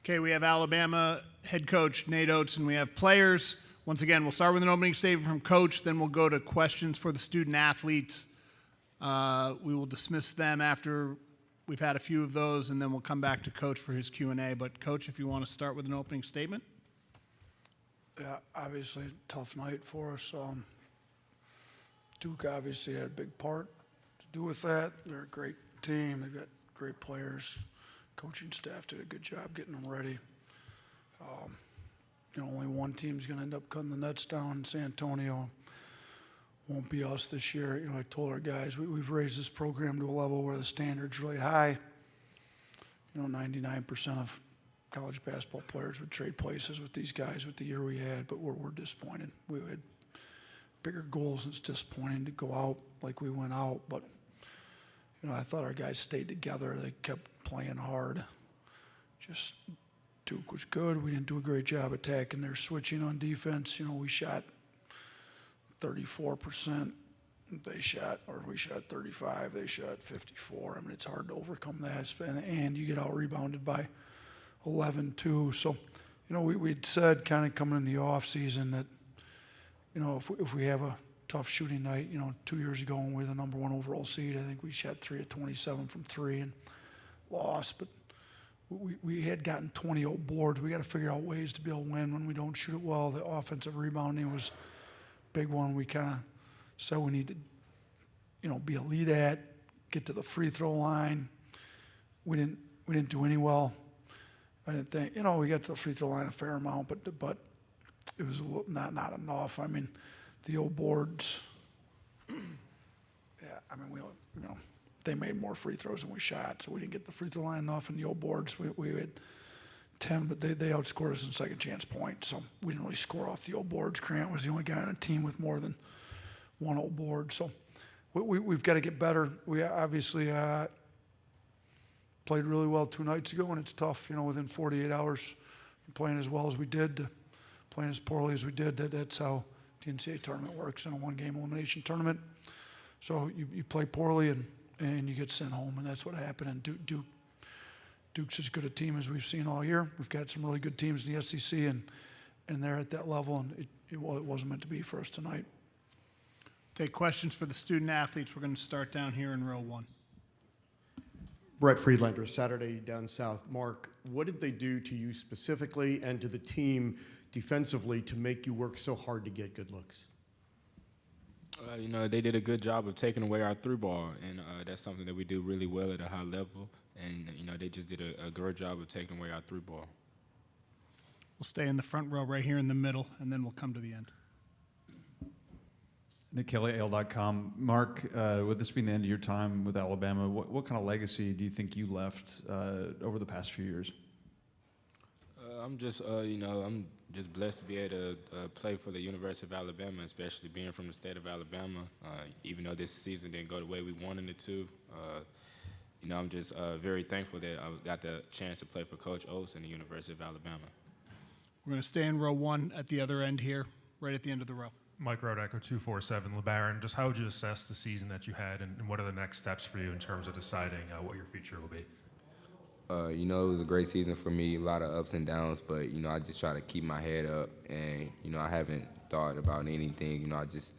Okay, we have Alabama head coach Nate Oats, and we have players. Once again, we'll start with an opening statement from Coach, then we'll go to questions for the student athletes. We will dismiss them after we've had a few of those, and then we'll come back to Coach for his Q&A. But, Coach, if you want to start with an opening statement. Yeah, obviously a tough night for us. Duke obviously had a big part to do with that. They're a great team. They've got great players. Coaching staff did a good job getting them ready. Only one team's going to end up cutting the nets down in San Antonio. Won't be us this year. I told our guys we've raised this program to a level where the standard's really high. 99% of college basketball players would trade places with these guys with the year we had, but we're disappointed. We had bigger goals, and it's disappointing to go out like we went out. But I thought our guys stayed together. They kept playing hard. Just Duke was good. We didn't do a great job attacking. They're switching on defense. We shot 34%. We shot 35. They shot 54. I mean, it's hard to overcome that. And you get out rebounded by 11 too. So, we'd said kind of coming in the off season that, if we have a tough shooting night, 2 years ago when we were the number 1 overall seed, I think we shot 3 of 27 from 3 and lost. But we had gotten 20 boards. We got to figure out ways to be able to win when we don't shoot it well. The offensive rebounding was a big one. We kind of said we need to, be elite at, get to the free throw line. We didn't do any well. I didn't think, we got to the free throw line a fair amount, but it was a little, not enough. I mean, the boards, yeah, I mean, they made more free throws than we shot, so we didn't get the free throw line enough. And the boards, we had 10, but they outscored us in second chance points, so we didn't really score off the boards. Grant was the only guy on a team with more than 1 board, so we've got to get better. We obviously played really well 2 nights ago, and it's tough, within 48 hours from playing as well as we did, playing as poorly as we did. That's how the NCAA tournament works in a 1-game elimination tournament. So you play poorly and you get sent home, and that's what happened. And Duke's as good a team as we've seen all year. We've got some really good teams in the SEC, and they're at that level, and it wasn't meant to be for us tonight. Take questions for the student athletes. We're going to start down here in row 1. Brett Friedlander, Saturday Down South. Mark, what did they do to you specifically and to the team defensively to make you work so hard to get good looks? They did a good job of taking away our through ball, and that's something that we do really well at a high level. And, they just did a great job of taking away our through ball. We'll stay in the front row right here in the middle, and then we'll come to the end. Nick Kelly, AL.com. Mark, with this being the end of your time with Alabama, what kind of legacy do you think you left over the past few years? I'm just, I'm just blessed to be able to play for the University of Alabama, especially being from the state of Alabama. Even though this season didn't go the way we wanted it to, I'm just very thankful that I got the chance to play for Coach Oats and the University of Alabama. We're going to stay in row 1 at the other end here, right at the end of the row. Mike Rodecker, 247 LeBaron. Just how would you assess the season that you had, and what are the next steps for you in terms of deciding what your future will be? It was a great season for me, a lot of ups and downs, but, I just try to keep my head up, and, I haven't thought about anything. I just,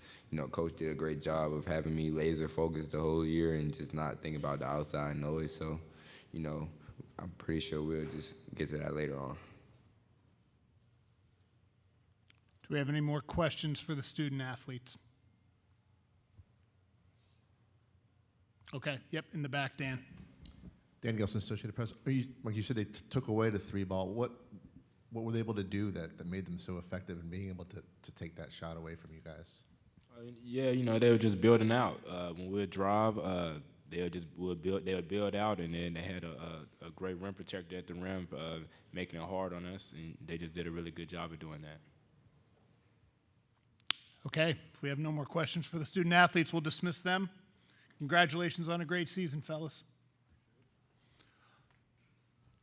Coach did a great job of having me laser focused the whole year and just not think about the outside noise. So, I'm pretty sure we'll just get to that later on. Do we have any more questions for the student athletes? Okay, yep, in the back, Dan. Dan Gilson, Associated Press. Like you said, they took away the 3-ball. What were they able to do that made them so effective in being able to take that shot away from you guys? They were just building out. When we would drive, they would build out, and then they had a great rim protector at the rim, making it hard on us, and they just did a really good job of doing that. Okay, if we have no more questions for the student athletes, we'll dismiss them. Congratulations on a great season, fellas.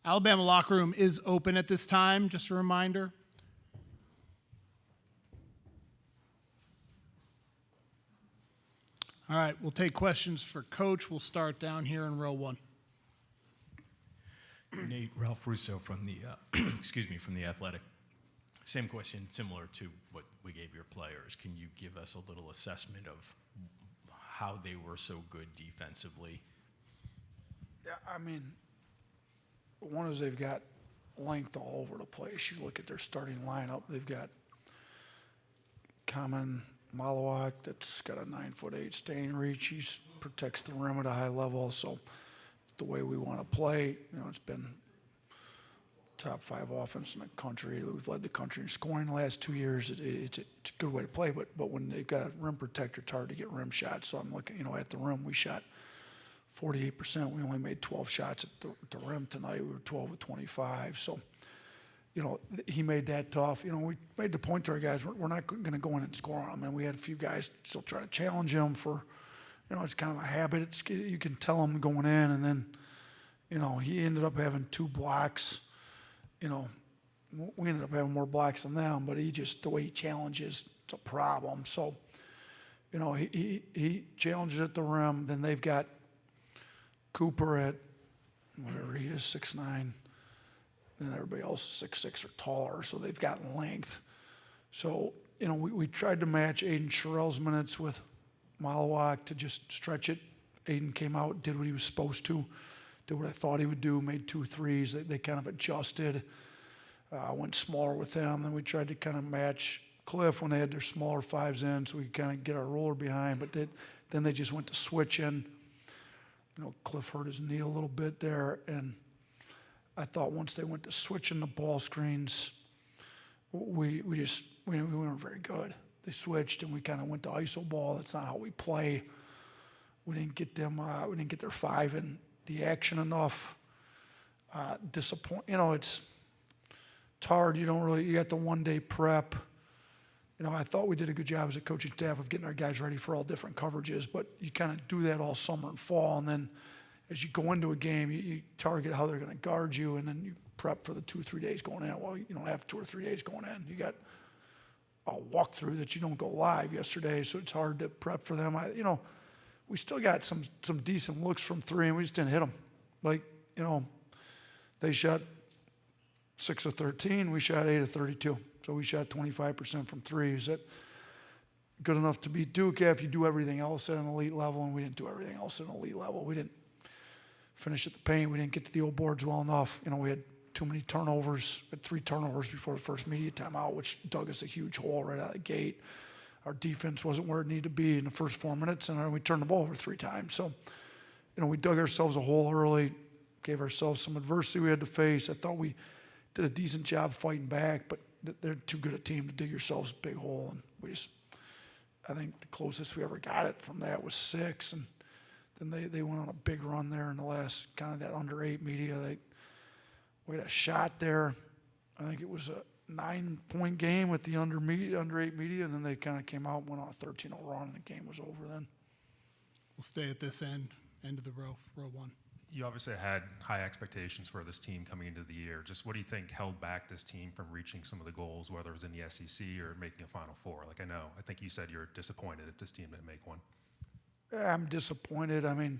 Alabama locker room is open at this time, just a reminder. All right, we'll take questions for Coach. We'll start down here in row 1. Nate Hey, Ralph Russo from the, excuse me, from The Athletic. Same question, similar to what we gave your players. Can you give us a little assessment of how they were so good defensively? Yeah, I mean, one is they've got length all over the place. You look at their starting lineup, they've got Common Malawak that's got a 9'8" staying reach. He protects the rim at a high level, so the way we want to play, it's been top 5 offense in the country. We've led the country in scoring the last 2 years. It's a good way to play, but when they've got a rim protector, it's hard to get rim shots. So I'm looking, at the rim, we shot 48%. We only made 12 shots at the rim tonight. We were 12 of 25. So, he made that tough. We made the point to our guys, we're not going to go in and score on them. And we had a few guys still try to challenge him for, it's kind of a habit. You can tell him going in, and then, he ended up having 2 blocks. We ended up having more blocks than them, but the way he challenges, it's a problem. So, he challenges at the rim. Then they've got Cooper at whatever he is, 6'9". Then everybody else is 6'6" or taller, so they've got length. So, we tried to match Aiden Sherrell's minutes with Malawak to just stretch it. Aiden came out, did what he was supposed to, did what I thought he would do, made 2 threes. They kind of adjusted, went smaller with them. Then we tried to kind of match Cliff when they had their smaller 5s in, so we could kind of get our roller behind. But then they just went to switching. Cliff hurt his knee a little bit there, and I thought once they went to switching the ball screens, we weren't very good. They switched, and we kind of went to iso ball. That's not how we play. We didn't get them. We didn't get their 5 in the action enough. It's hard. You got the 1-day prep. I thought we did a good job as a coaching staff of getting our guys ready for all different coverages, but you kind of do that all summer and fall, and then as you go into a game, you target how they're going to guard you, and then you prep for the 2 or 3 days going in. Well, you don't have 2 or 3 days going in. You got a walkthrough that you don't go live yesterday, so it's hard to prep for them. We still got some decent looks from 3, and we just didn't hit them. They shot 6 of 13. We shot 8 of 32. So we shot 25% from 3. Is that good enough to beat Duke? Yeah, if you do everything else at an elite level, and we didn't do everything else at an elite level. We didn't finish at the paint. We didn't get to the old boards well enough. We had too many turnovers. We had 3 turnovers before the first media timeout, which dug us a huge hole right out of the gate. Our defense wasn't where it needed to be in the first 4 minutes, and we turned the ball over 3 times. So, we dug ourselves a hole early, gave ourselves some adversity we had to face. I thought we did a decent job fighting back, but they're too good a team to dig yourselves a big hole. And I think the closest we ever got it from that was 6. And then they went on a big run there in the last kind of that under 8 media. We had a shot there. I think it was a 9-point game with the under 8 media. And then they kind of came out and went on a 13-0 run, and the game was over then. We'll stay at this end of the row 1. You obviously had high expectations for this team coming into the year. Just what do you think held back this team from reaching some of the goals, whether it was in the SEC or making a Final Four? I think you said you're disappointed that this team didn't make one. Yeah, I'm disappointed. I mean,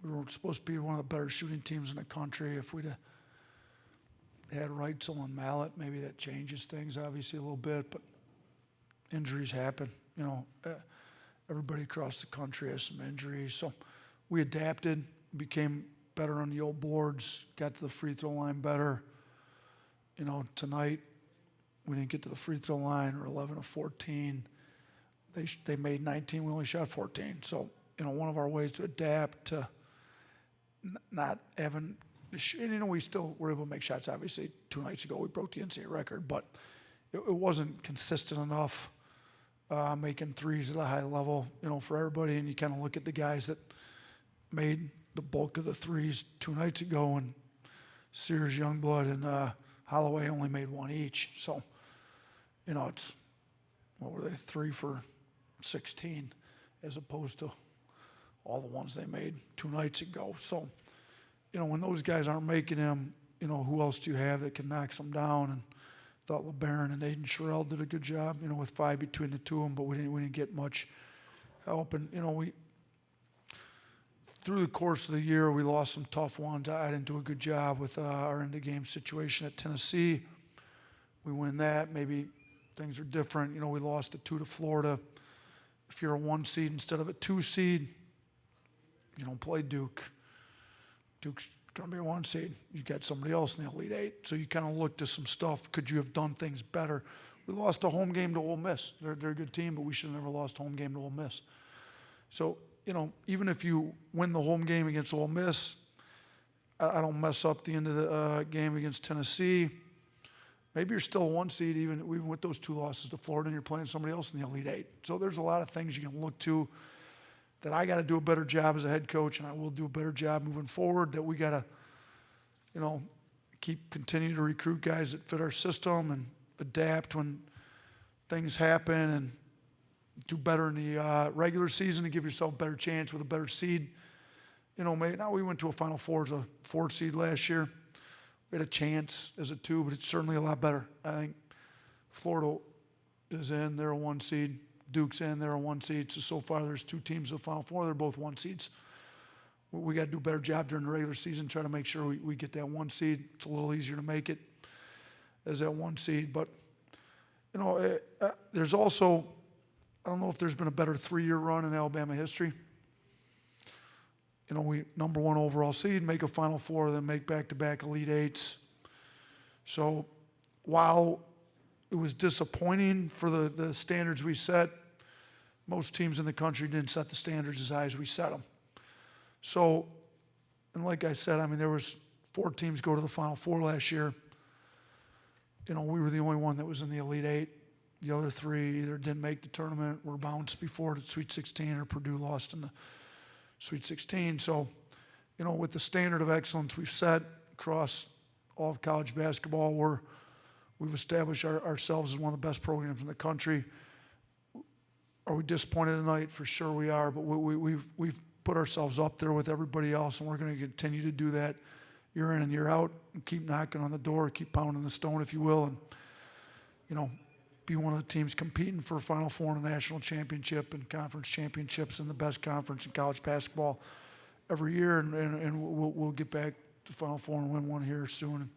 we were supposed to be one of the better shooting teams in the country. If we'd had Reitzel and Mallet, maybe that changes things obviously a little bit, but injuries happen. Everybody across the country has some injuries. So we adapted, became better on the old boards, got to the free throw line better. Tonight we didn't get to the free throw line. We're 11 of 14. They made 19. We only shot 14. So, one of our ways to adapt to not having, we still were able to make shots. Obviously, 2 nights ago we broke the NCAA record, but it wasn't consistent enough making threes at a high level, for everybody. And you kind of look at the guys that made the bulk of the threes 2 nights ago, and Sears, Youngblood, and Holloway only made 1 each. So, it's, what were they, 3 for 16 as opposed to all the ones they made 2 nights ago. So, when those guys aren't making them, who else do you have that can knock some down? And I thought LeBaron and Aiden Sherrell did a good job, with 5 between the 2 of them, but we didn't get much help. And, through the course of the year, we lost some tough ones. I didn't do a good job with our end-of-game situation at Tennessee. We win that. Maybe things are different. We lost a 2 to Florida. If you're a 1 seed instead of a 2 seed, you don't play Duke. Duke's going to be a 1 seed. You got somebody else in the Elite Eight. So you kind of look to some stuff. Could you have done things better? We lost a home game to Ole Miss. They're a good team, but we should have never lost a home game to Ole Miss. So, even if you win the home game against Ole Miss, I don't mess up the end of the game against Tennessee. Maybe you're still a 1 seed even with those 2 losses to Florida, and you're playing somebody else in the Elite Eight. So there's a lot of things you can look to that I got to do a better job as a head coach, and I will do a better job moving forward, that we got to, continue to recruit guys that fit our system and adapt when things happen, and do better in the regular season to give yourself a better chance with a better seed. Maybe now we went to a Final Four as a 4 seed last year. We had a chance as a 2, but it's certainly a lot better. I think Florida is in, they're a 1 seed. Duke's in, they're a 1 seed. So far there's 2 teams in the Final Four, they're both 1 seeds. We got to do a better job during the regular season, try to make sure we get that 1 seed. It's a little easier to make it as that 1 seed. But, there's also, I don't know if there's been a better 3-year run in Alabama history. We number 1 overall seed, make a Final Four, then make back-to-back Elite Eights. So while it was disappointing for the standards we set, most teams in the country didn't set the standards as high as we set them. So, and like I said, there was 4 teams go to the Final Four last year. We were the only one that was in the Elite Eight. The other 3 either didn't make the tournament, were bounced before the Sweet 16, or Purdue lost in the Sweet 16. So, with the standard of excellence we've set across all of college basketball, we've established ourselves as one of the best programs in the country. Are we disappointed tonight? For sure we are, but we've put ourselves up there with everybody else, and we're going to continue to do that year in and year out, and keep knocking on the door, keep pounding the stone, if you will, and, be one of the teams competing for a Final Four and a national championship and conference championships in the best conference in college basketball every year, and we'll get back to Final Four and win one here soon.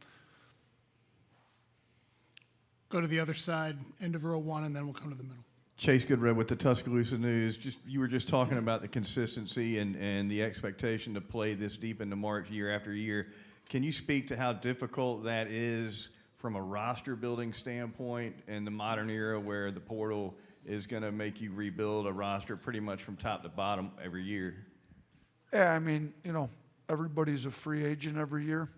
Go to the other side, end of row 1, and then we'll come to the middle. Chase Goodred with the Tuscaloosa News. You were just talking about the consistency and the expectation to play this deep into March year after year. Can you speak to how difficult that is from a roster building standpoint in the modern era, where the portal is going to make you rebuild a roster pretty much from top to bottom every year? Yeah, everybody's a free agent every year,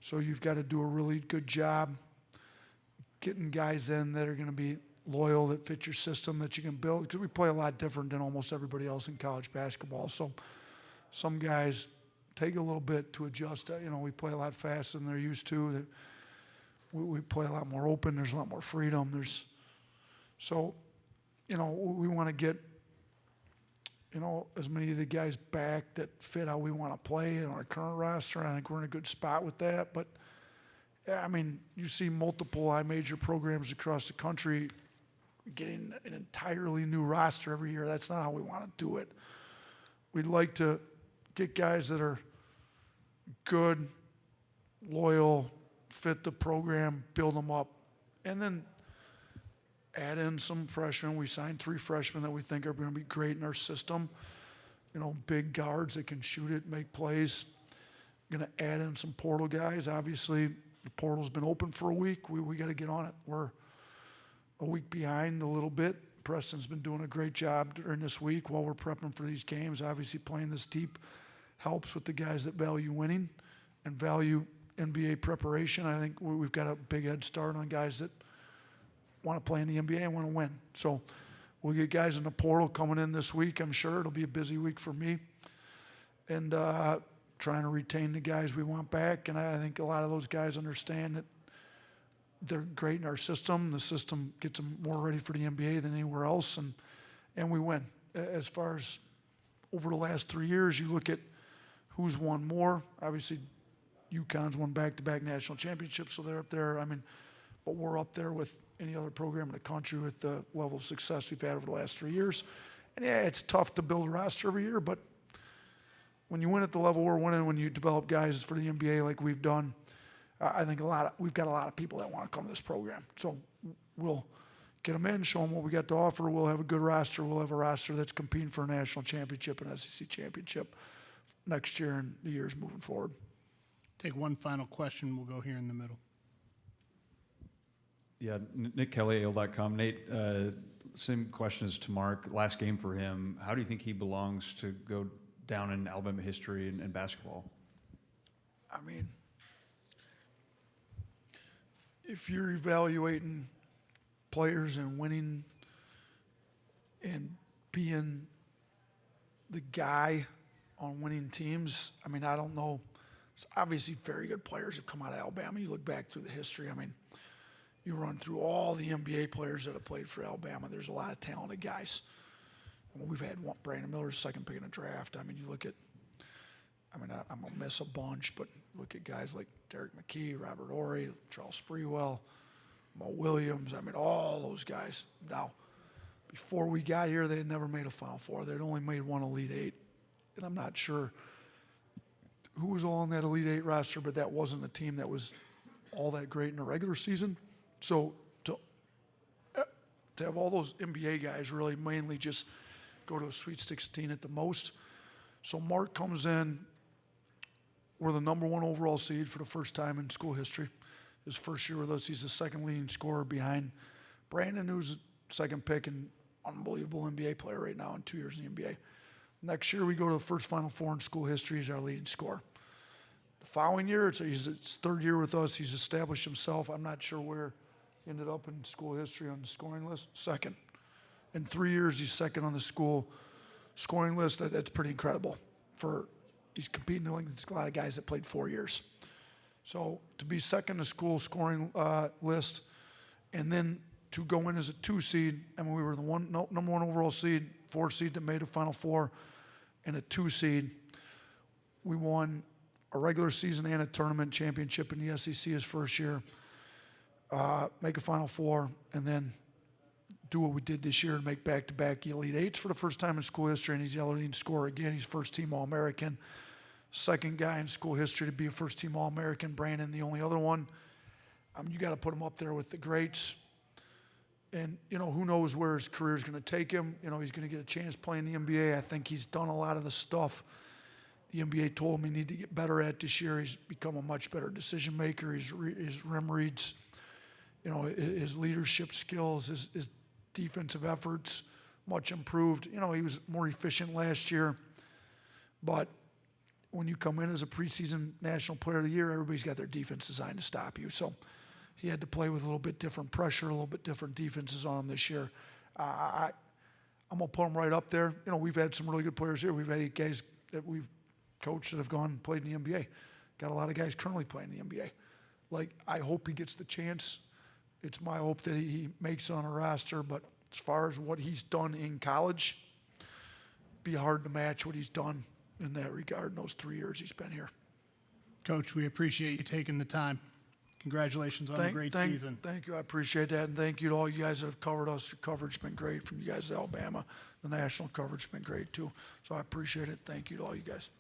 so you've got to do a really good job getting guys in that are going to be loyal, that fit your system, that you can build, because we play a lot different than almost everybody else in college basketball. So some guys take a little bit to adjust. We play a lot faster than they're used to. That we play a lot more open. There's a lot more freedom. We want to get, as many of the guys back that fit how we want to play in our current roster. I think we're in a good spot with that. But, yeah, you see multiple major programs across the country getting an entirely new roster every year. That's not how we want to do it. We'd like to get guys that are good, loyal, fit the program, build them up, and then add in some freshmen. We signed 3 freshmen that we think are going to be great in our system. Big guards that can shoot it, make plays. Going to add in some portal guys. Obviously, the portal's been open for a week. We got to get on it. We're a week behind a little bit. Preston's been doing a great job during this week while we're prepping for these games. Obviously, playing this deep helps with the guys that value winning and value NBA preparation. I think we've got a big head start on guys that want to play in the NBA and want to win. So we'll get guys in the portal coming in this week. I'm sure it'll be a busy week for me. And trying to retain the guys we want back. And I think a lot of those guys understand that they're great in our system. The system gets them more ready for the NBA than anywhere else. And we win. As far as over the last 3 years, you look at who's won more. Obviously, UConn's won back-to-back national championships, so they're up there. But we're up there with any other program in the country with the level of success we've had over the last 3 years. And yeah, it's tough to build a roster every year, but when you win at the level we're winning, when you develop guys for the NBA like we've done, I think we've got a lot of people that want to come to this program. So we'll get them in, show them what we got to offer. We'll have a good roster. We'll have a roster that's competing for a national championship and SEC championship next year and the years moving forward. Take one final question. We'll go here in the middle. Yeah, Nick Kelly, AL.com. Nate, same question as to Mark. Last game for him. How do you think he belongs to go down in Alabama history and basketball? I mean, if you're evaluating players and winning and being the guy on winning teams, I mean, I don't know. There's obviously very good players have come out of Alabama. You look back through the history. I mean, you run through all the NBA players that have played for Alabama. There's a lot of talented guys. We've had Brandon Miller's second pick in the draft. I mean, you look at, I'm going to miss a bunch, but look at guys like Derek McKee, Robert Horry, Charles Sprewell, Mo Williams. I mean, all those guys. Now, before we got here, they had never made a Final Four. They'd only made one Elite Eight. And I'm not sure who was all on that Elite Eight roster, but that wasn't a team that was all that great in the regular season. So to have all those NBA guys really mainly just go to a Sweet 16 at the most. So Mark comes in, we're the number 1 overall seed for the first time in school history. His first year with us, he's the second leading scorer behind Brandon, who's second pick and unbelievable NBA player right now in 2 years in the NBA. Next year, we go to the first Final Four in school history. He's our leading scorer. The following year, he's his third year with us. He's established himself. I'm not sure where he ended up in school history on the scoring list. Second. In 3 years, he's second on the school scoring list. That's pretty incredible. He's competing against a lot of guys that played 4 years. So to be second in the school scoring list, and then to go in as a 2 seed, I mean, we were the number 1 overall seed, 4 seed that made a Final Four, and a 2 seed. We won a regular season and a tournament championship in the SEC his first year, make a Final Four, and then do what we did this year and make back-to-back Elite Eights for the first time in school history, and he's the leading scorer again. He's first-team All-American. Second guy in school history to be a first-team All-American. Brandon, the only other one. You got to put him up there with the greats. And, who knows where his career is going to take him. He's going to get a chance playing the NBA. I think he's done a lot of the stuff the NBA told him he needed to get better at this year. He's become a much better decision maker. His rim reads, his leadership skills, his defensive efforts, much improved. He was more efficient last year. But when you come in as a preseason National Player of the Year, everybody's got their defense designed to stop you. So he had to play with a little bit different pressure, a little bit different defenses on him this year. I'm going to put him right up there. We've had some really good players here. We've had 8 guys that we've coached that have gone and played in the NBA. Got a lot of guys currently playing in the NBA. I hope he gets the chance. It's my hope that he makes it on a roster, but as far as what he's done in college, be hard to match what he's done in that regard in those 3 years he's been here. Coach, we appreciate you taking the time. Congratulations on a great season. Thank you. I appreciate that. And thank you to all you guys that have covered us. Your coverage has been great from you guys at Alabama. The national coverage has been great too. So I appreciate it. Thank you to all you guys.